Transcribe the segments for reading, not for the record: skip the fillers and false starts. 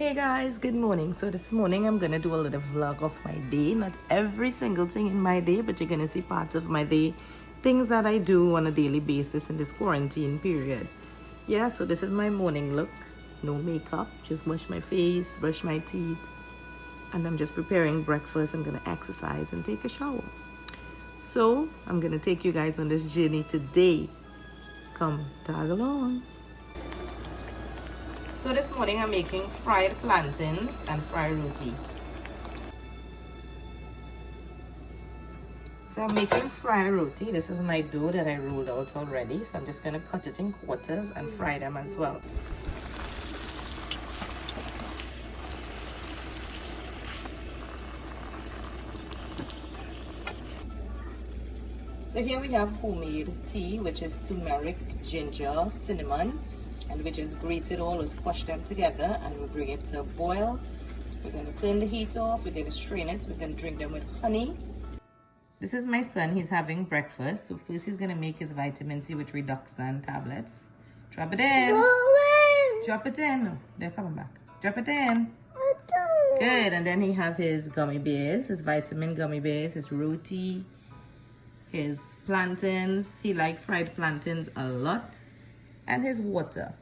Hey guys, good morning. So this morning I'm gonna do a little vlog of my day. Not every single thing in my day, but you're gonna see parts of my day, things that I do on a daily basis in this quarantine period. Yeah, so this is my morning look. No makeup, just wash my face, brush my teeth, and I'm just preparing breakfast. I'm gonna exercise and take a shower. So I'm gonna take you guys on this journey today. Come tag along. So this morning I'm making fried plantains and fried roti. So I'm making fried roti. This is my dough that I rolled out already. So I'm just going to cut it in quarters and fry them as well. So here we have homemade tea, which is turmeric, ginger, cinnamon, and we just grate it all, just squash them together, and we'll bring it to a boil. We're going to turn the heat off, we're going to strain it, we're going to drink them with honey. This is my son, he's having breakfast. So first he's going to make his vitamin C with Reduxan tablets. Drop it in. Drop it in. No, they're coming back. Drop it in. Good, and then he have his gummy bears, his vitamin gummy bears, his roti, his plantains. He likes fried plantains a lot. And his water.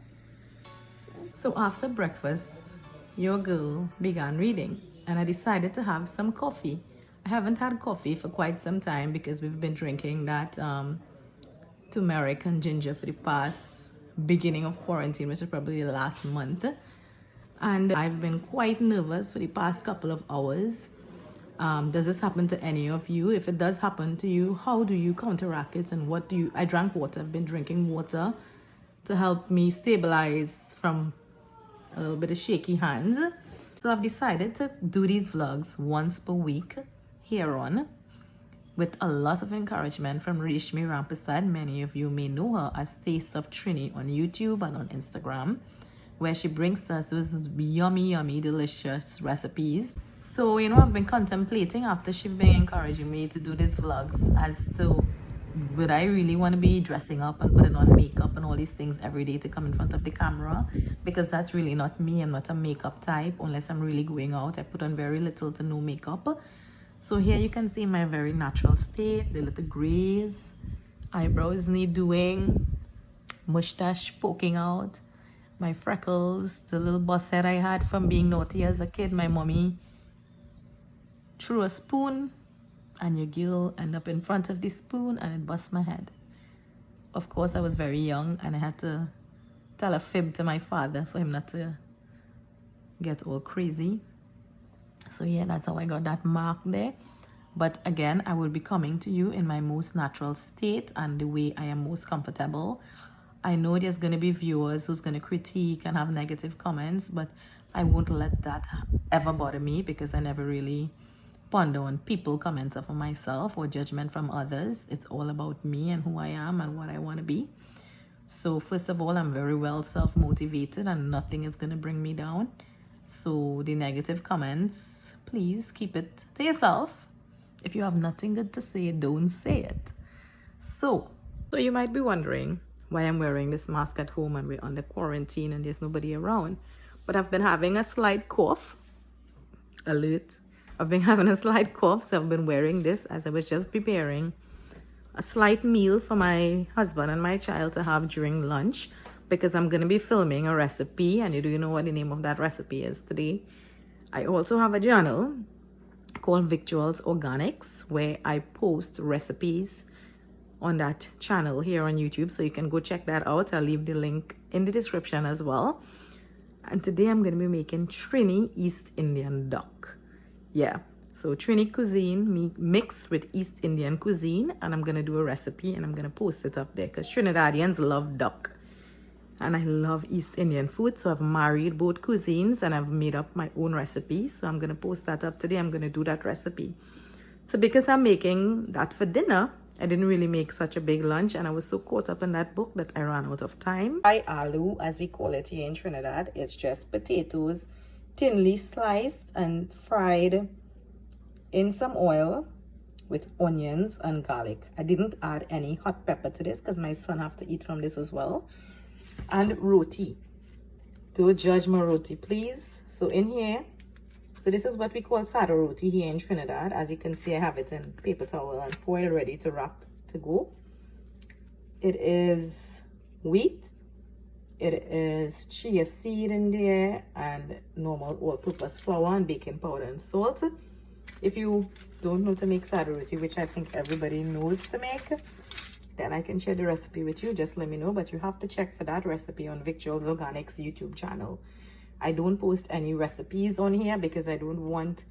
So after breakfast, your girl began reading and I decided to have some coffee. I haven't had coffee for quite some time because we've been drinking that turmeric and ginger for the past beginning of quarantine, which is probably the last month. And I've been quite nervous for the past couple of hours. Does this happen to any of you? If it does happen to you, how do you counteract it and what do you... I drank water. I've been drinking water to help me stabilize from a little bit of shaky hands. So I've decided to do these vlogs once per week here on, with a lot of encouragement from Reshmi Rampersad. Many of you may know her as Taste of Trini on YouTube and on Instagram, where she brings us those yummy, delicious recipes. So, I've been contemplating after she's been encouraging me to do these vlogs as to would I really want to be dressing up and putting on makeup and all these things every day to come in front of the camera? Because that's really not me. I'm not a makeup type unless I'm really going out. I put on very little to no makeup. So here you can see my very natural state, the little grays, eyebrows need doing, mustache poking out, my freckles, the little bust head I had from being naughty as a kid. My mommy threw a spoon and your girl end up in front of the spoon and it bust my head. Of course, I was very young and I had to tell a fib to my father for him not to get all crazy. So yeah, that's how I got that mark there. But again, I will be coming to you in my most natural state and the way I am most comfortable. I know there's going to be viewers who's going to critique and have negative comments, but I won't let that ever bother me because I never really ponder on people comments for myself or judgment from others. It's all about me and who I am and what I want to be. So first of all, I'm very well self-motivated and nothing is going to bring me down. So the negative comments, please keep it to yourself. If you have nothing good to say, don't say it. So you might be wondering why I'm wearing this mask at home and we're under quarantine and there's nobody around. But I've been having a slight cough. Alert. I've been having a slight cough, so I've been wearing this as I was just preparing a slight meal for my husband and my child to have during lunch because I'm going to be filming a recipe and you know what the name of that recipe is today. I also have a channel called Victuals Organics where I post recipes on that channel here on YouTube, so you can go check that out. I'll leave the link in the description as well. And today I'm going to be making Trini East Indian duck. Yeah, so Trini cuisine mixed with East Indian cuisine, and I'm going to do a recipe and I'm going to post it up there because Trinidadians love duck and I love East Indian food. So I've married both cuisines and I've made up my own recipe. So I'm going to post that up today. I'm going to do that recipe. So because I'm making that for dinner, I didn't really make such a big lunch and I was so caught up in that book that I ran out of time. Fried aloo, as we call it here in Trinidad, it's just potatoes thinly sliced and fried in some oil with onions and garlic. I didn't add any hot pepper to this because my son have to eat from this as well. And roti. Don't judge my roti, please. So in here, so this is what we call sada roti here in Trinidad. As you can see, I have it in paper towel and foil ready to wrap to go. It is wheat. It is chia seed in there and normal all-purpose flour and baking powder and salt. If you don't know to make sada roti, which I think everybody knows to make, then I can share the recipe with you. Just let me know, but you have to check for that recipe on Victuals Organics YouTube channel. I don't post any recipes on here because I don't want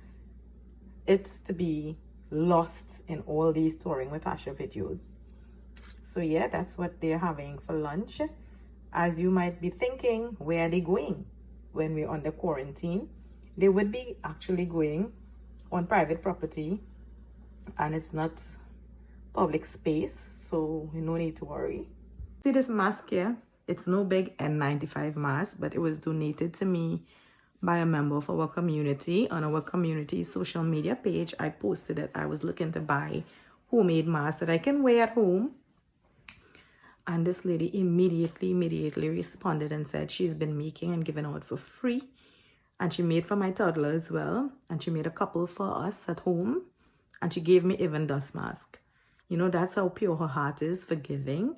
it to be lost in all these Touring with Tasha videos. So yeah, that's what they're having for lunch. As you might be thinking, where are they going when we're under quarantine? They would be actually going on private property and it's not public space, so you no need to worry. See this mask here? It's no big N95 mask, but it was donated to me by a member of our community. On our community social media page, I posted that I was looking to buy homemade masks that I can wear at home. And this lady immediately responded and said she's been making and giving out for free. And she made for my toddler as well. And she made a couple for us at home. And she gave me even dust mask. You know, that's how pure her heart is for giving.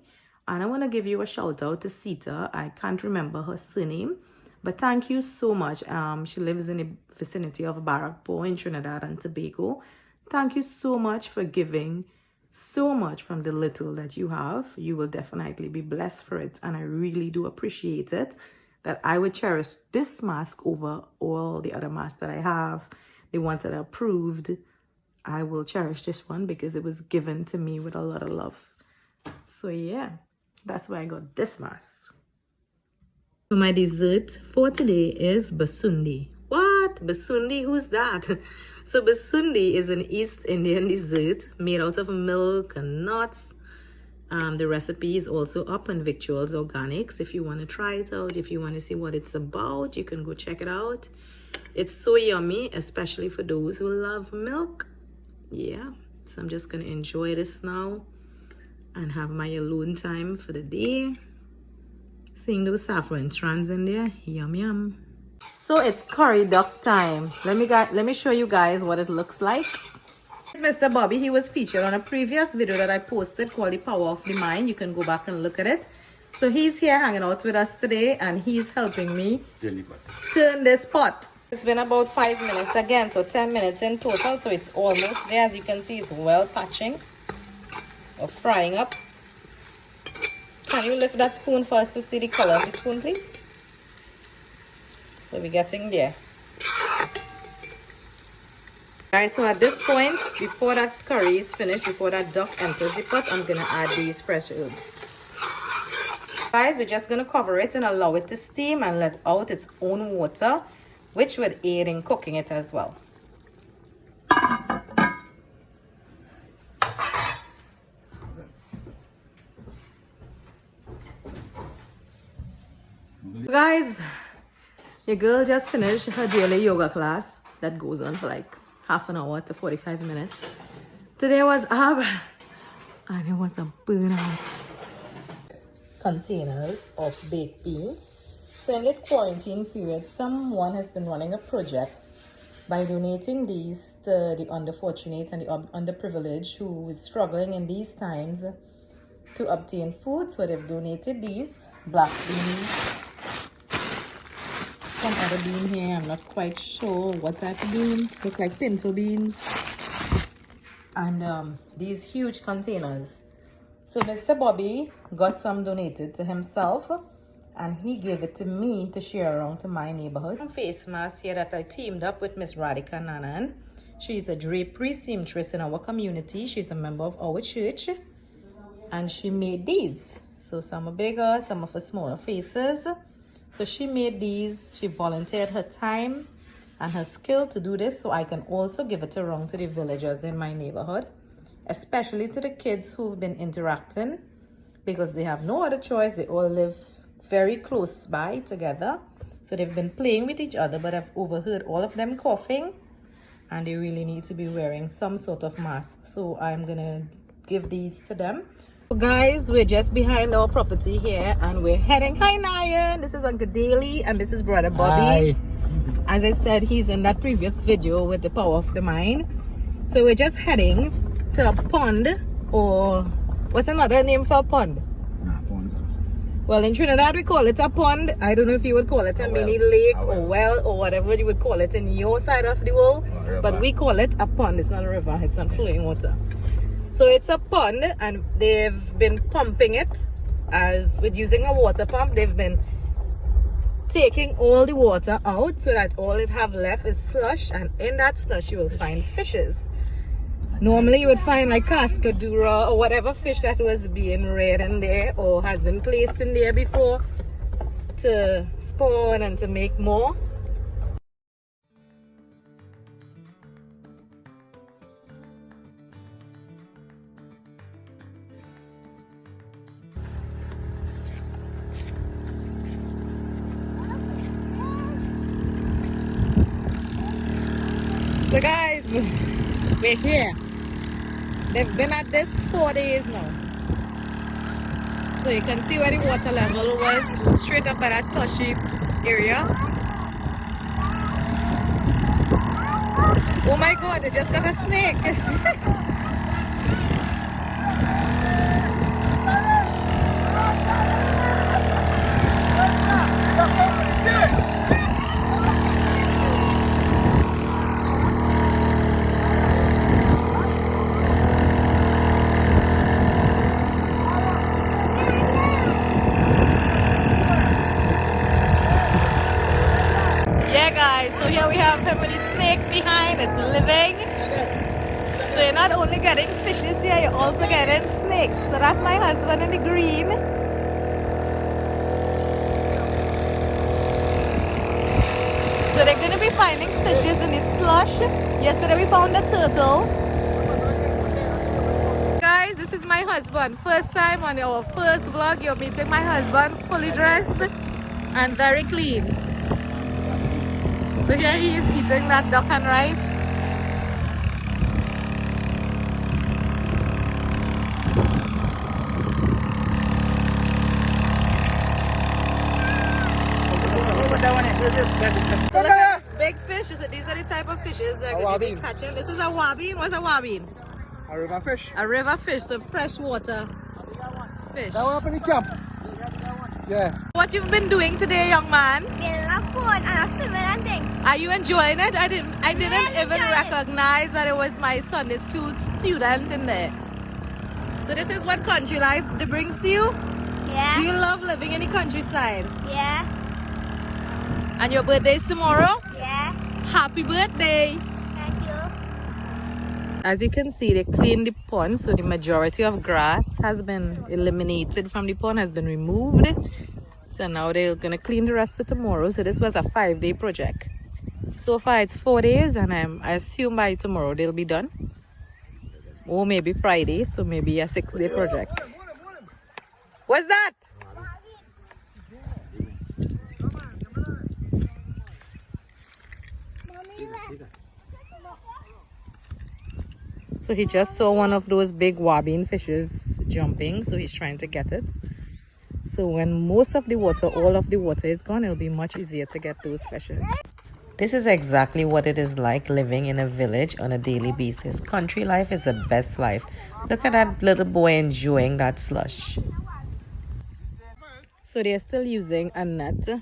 And I want to give you a shout out to Sita. I can't remember her surname, but thank you so much. She lives in the vicinity of Barrackpore in Trinidad and Tobago. Thank you so much for giving so much from the little that you have. You will definitely be blessed for it. And I really do appreciate it, that I would cherish this mask over all the other masks that I have, the ones that are approved. I will cherish this one because it was given to me with a lot of love. So yeah, that's why I got this mask. So my dessert for today is basundi. What? Basundi? Who's that? So basundi is an East Indian dessert made out of milk and nuts. The recipe is also up on Victuals Organics. If you want to try it out, if you want to see what it's about, you can go check it out. It's so yummy, especially for those who love milk. Yeah, so I'm just going to enjoy this now and have my alone time for the day. Seeing those saffron strands in there, yum yum. So it's curry duck time. Let me show you guys what it looks like. Mr. Bobby, he was featured on a previous video that I posted called The Power of the Mind. You can go back and look at it. So he's here hanging out with us today and he's helping me turn this pot. It's been about 5 minutes again, so 10 minutes in total. So it's almost there. As you can see, it's well touching or frying up. Can you lift that spoon for us to see the color of the spoon, please? So we're getting there. Alright, so at this point, before that curry is finished, before that duck enters the pot, I'm going to add these fresh herbs. Guys, we're just going to cover it and allow it to steam and let out its own water, which would aid in cooking it as well. Guys, your girl just finished her daily yoga class that goes on for like half an hour to 45 minutes. Today was ab and it was a burnout. Containers of baked beans. So in this quarantine period, someone has been running a project by donating these to the underfortunate and the underprivileged who is struggling in these times to obtain food. So they've donated these black beans. Some other bean here, I'm not quite sure what type of bean. Look like pinto beans. And these huge containers. So Mr. Bobby got some donated to himself and he gave it to me to share around to my neighborhood. Some face masks here that I teamed up with Miss Radhika Nanan. She's a drapery seamstress in our community. She's a member of our church. And she made these. So some are bigger, some are for smaller faces. So she made these. She volunteered her time and her skill to do this so I can also give it around to the villagers in my neighborhood, especially to the kids who've been interacting because they have no other choice. They all live very close by together. So they've been playing with each other, but I've overheard all of them coughing and they really need to be wearing some sort of mask. So I'm going to give these to them. Guys, we're just behind our property here and we're heading. Hi Nayan, this is Uncle Daly and this is brother Bobby. Hi. As I said, he's in that previous video with the power of the mind. So we're just heading to a pond, or what's another name for a pond? Nah, ponds. Well, in Trinidad we call it a pond. I don't know if you would call it a mini lake or well or whatever you would call it in your side of the world, but we call it a pond. It's not a river, it's not flowing water. So it's a pond and they've been pumping it as with using a water pump. They've been taking all the water out so that all it have left is slush, and in that slush you will find fishes. Normally you would find like cascadura or whatever fish that was being reared in there or has been placed in there before to spawn and to make more. So guys, we're here. They've been at this 4 days now. So you can see where the water level was, straight up at that slushy area. Oh my god, they just got a snake. So here we have him with the snake behind, it's living. So you're not only getting fishes here, you're also getting snakes. So that's my husband in the green. So they're going to be finding fishes in the slush. Yesterday we found a turtle. Guys, this is my husband. First time on our first vlog, you're meeting my husband, fully dressed and very clean. So here he is eating that duck and rice. So look at this big fish. So these are the type of fishes that are going to be catching. This is a wabin. What's a wabin? A river fish. A river fish, so freshwater fish. That one up in the camp. Yeah. What you've been doing today, young man? Getting a phone and a swimming and thing. Are you enjoying it? I didn't even recognize that it was my Sunday school student in there. So this is what country life brings to you? Yeah. Do you love living in the countryside? Yeah. And your birthday is tomorrow? Yeah. Happy birthday! Thank you. As you can see, they cleaned the pond, so the majority of grass has been eliminated from the pond, has been removed. So now they're gonna clean the rest of tomorrow. So this was a 5-day project. So far it's 4 days, and I assume by tomorrow they'll be done. Or maybe Friday, so maybe a 6-day project. What's that? So he just saw one of those big wabin fishes jumping, so he's trying to get it. So when most of the water, all of the water is gone, it'll be much easier to get those fishes. This is exactly what it is like living in a village on a daily basis. Country life is the best life. Look at that little boy enjoying that slush. So they're still using a net,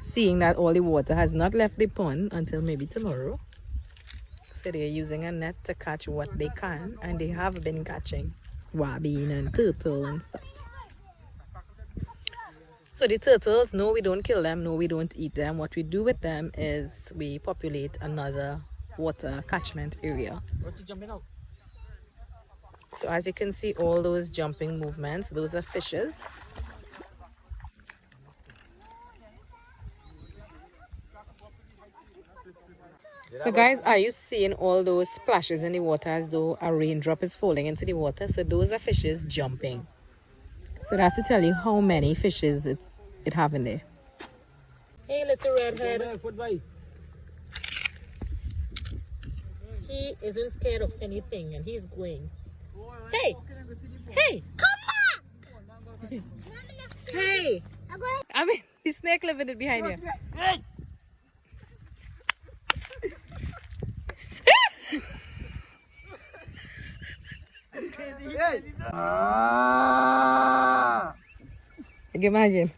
seeing that all the water has not left the pond until maybe tomorrow. So they're using a net to catch what they can, and they have been catching wabin and turtle and stuff. So the turtles, no, we don't kill them, no, we don't eat them. What we do with them is we populate another water catchment area. So as you can see, all those jumping movements, those are fishes. So guys, are you seeing all those splashes in the water as though a raindrop is falling into the water? So those are fishes jumping. So that's to tell you how many fishes it have in there. Hey little redhead. He isn't scared of anything and he's going. Hey! Hey! Come they're clipping it behind you. You can imagine.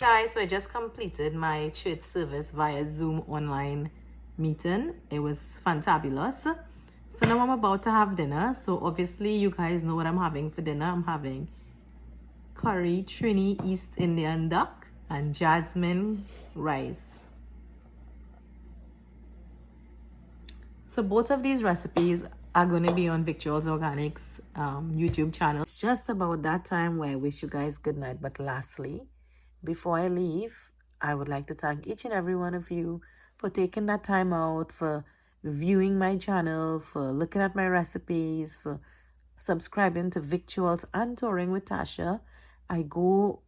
Guys, so I just completed my church service via Zoom online meeting. It was fantabulous. So now I'm about to have dinner. So obviously you guys know what I'm having for dinner. I'm having curry Trini East Indian duck and jasmine rice. So both of these recipes are going to be on Victuals Organics YouTube channel. It's just about that time where I wish you guys good night. But lastly, before I leave, I would like to thank each and every one of you for taking that time out, for viewing my channel, for looking at my recipes, for subscribing to Victuals and Touring with Tasha. I go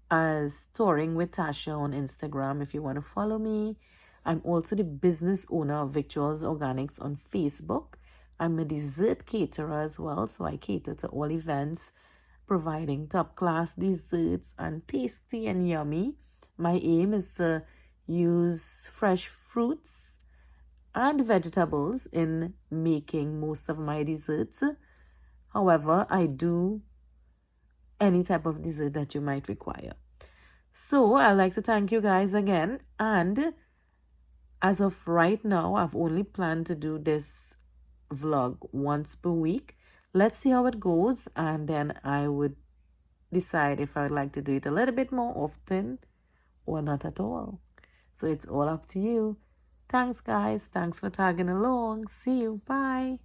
as Touring with Tasha on Instagram if you want to follow me. I'm also the business owner of Victuals Organics on Facebook. I'm a dessert caterer as well, so I cater to all events, providing top-class desserts and tasty and yummy. My aim is to use fresh fruits and vegetables in making most of my desserts. However, I do any type of dessert that you might require. So I'd like to thank you guys again. And as of right now, I've only planned to do this vlog once per week. Let's see how it goes, and then I would decide if I would like to do it a little bit more often or not at all. So it's all up to you. Thanks, guys. Thanks for tagging along. See you. Bye.